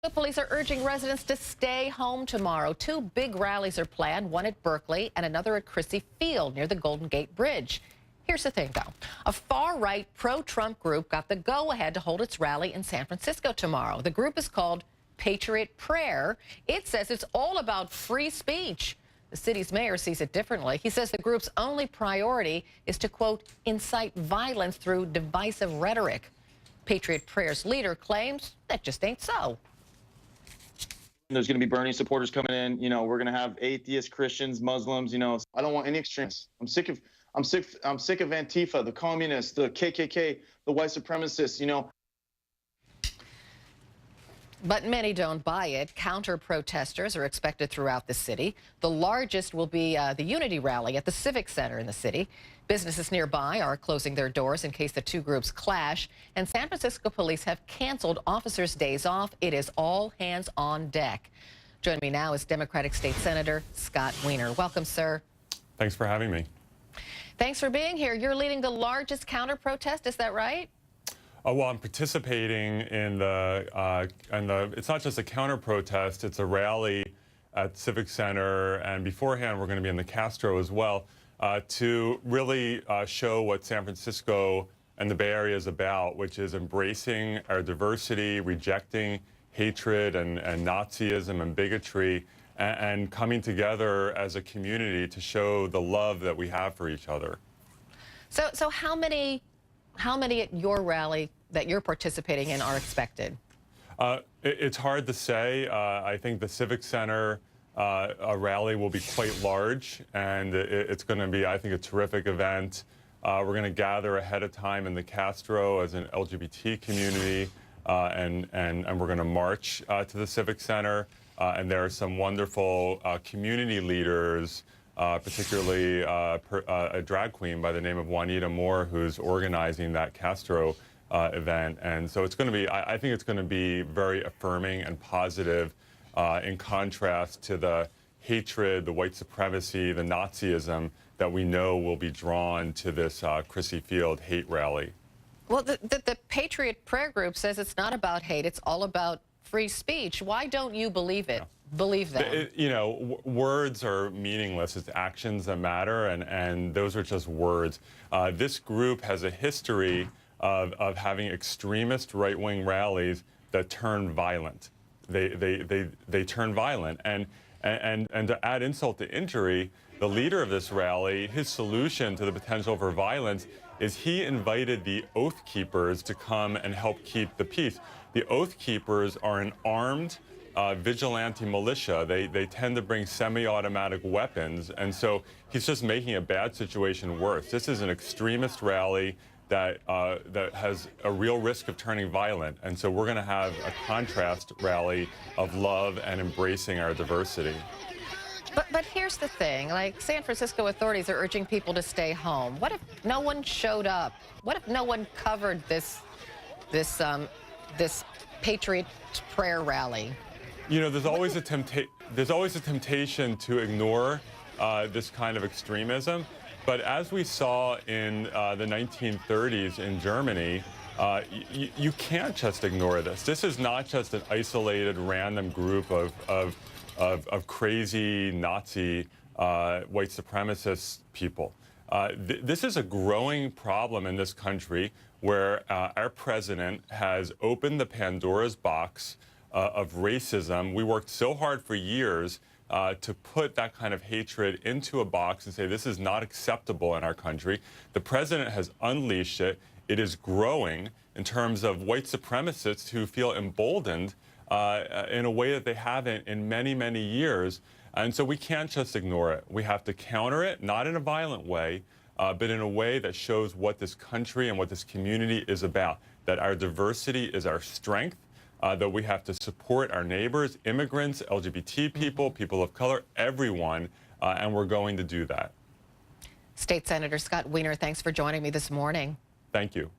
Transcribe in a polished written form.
The police are urging residents to stay home tomorrow. Two big rallies are planned, one at Berkeley and another at Crissy Field near the Golden Gate Bridge. Here's the thing, though. A far-right pro-Trump group got the go-ahead to hold its rally in San Francisco tomorrow. The group is called Patriot Prayer. It says it's all about free speech. The city's mayor sees it differently. He says the group's only priority is to, quote, incite violence through divisive rhetoric. Patriot Prayer's leader claims that just ain't so. There's going to be Bernie supporters coming in. We're going to have atheists, Christians, Muslims. I don't want any extremists. I'm sick of Antifa, the communists, the KKK, the white supremacists. But many don't buy it. Counter-protesters are expected throughout the city. The largest will be the Unity rally at the Civic Center in the city. Businesses nearby are closing their doors in case the two groups clash. And San Francisco police have canceled officers' days off. It is all hands on deck. Joining me now is Democratic State Senator Scott Wiener. Welcome, sir. Thanks for having me. Thanks for being here. You're leading the largest counter-protest, is that right? Well, I'm participating in it's not just a counter-protest, it's a rally at Civic Center, and beforehand we're going to be in the Castro as well, to really show what San Francisco and the Bay Area is about, which is embracing our diversity, rejecting hatred and Nazism and bigotry, and coming together as a community to show the love that we have for each other. So how many at your rally that you're participating in are expected? It's hard to say. I think the Civic Center rally will be quite large, and it's going to be, I think, a terrific event. We're going to gather ahead of time in the Castro as an LGBT community, and we're going to march to the Civic Center. And there are some wonderful community leaders, particularly a drag queen by the name of Juanita Moore, who's organizing that Castro event. And so it's going to be, I think it's going to be very affirming and positive in contrast to the hatred, the white supremacy, the Nazism that we know will be drawn to this Crissy Field hate rally. Well, the Patriot Prayer Group says it's not about hate, it's all about free speech. Why don't you believe it? Believe them? Words are meaningless. It's actions that matter, and those are just words. This group has a history of having extremist right-wing rallies that turn violent. They turn violent, and to add insult to injury, the leader of this rally, his solution to the potential for violence is he invited the Oath Keepers to come and help keep the peace. The Oath Keepers are an armed vigilante militia. They tend to bring semi-automatic weapons, and so he's just making a bad situation worse. This is an extremist rally that has a real risk of turning violent, and so we're going to have a contrast rally of love and embracing our diversity. But here's the thing, like San Francisco authorities are urging people to stay home. What if no one showed up? What if no one covered this Patriot Prayer rally? There's always a temptation to ignore this kind of extremism. But as we saw in the 1930s in Germany, you can't just ignore this. This is not just an isolated, random group of crazy Nazi white supremacist people. This is a growing problem in this country where our president has opened the Pandora's box of racism. We worked so hard for years to put that kind of hatred into a box and say this is not acceptable in our country. The president has unleashed it. It is growing in terms of white supremacists who feel emboldened in a way that they haven't in many, many years. And so we can't just ignore it. We have to counter it, not in a violent way, but in a way that shows what this country and what this community is about, that our diversity is our strength, that we have to support our neighbors, immigrants, LGBT people, people of color, everyone, and we're going to do that. State Senator Scott Wiener, thanks for joining me this morning. Thank you.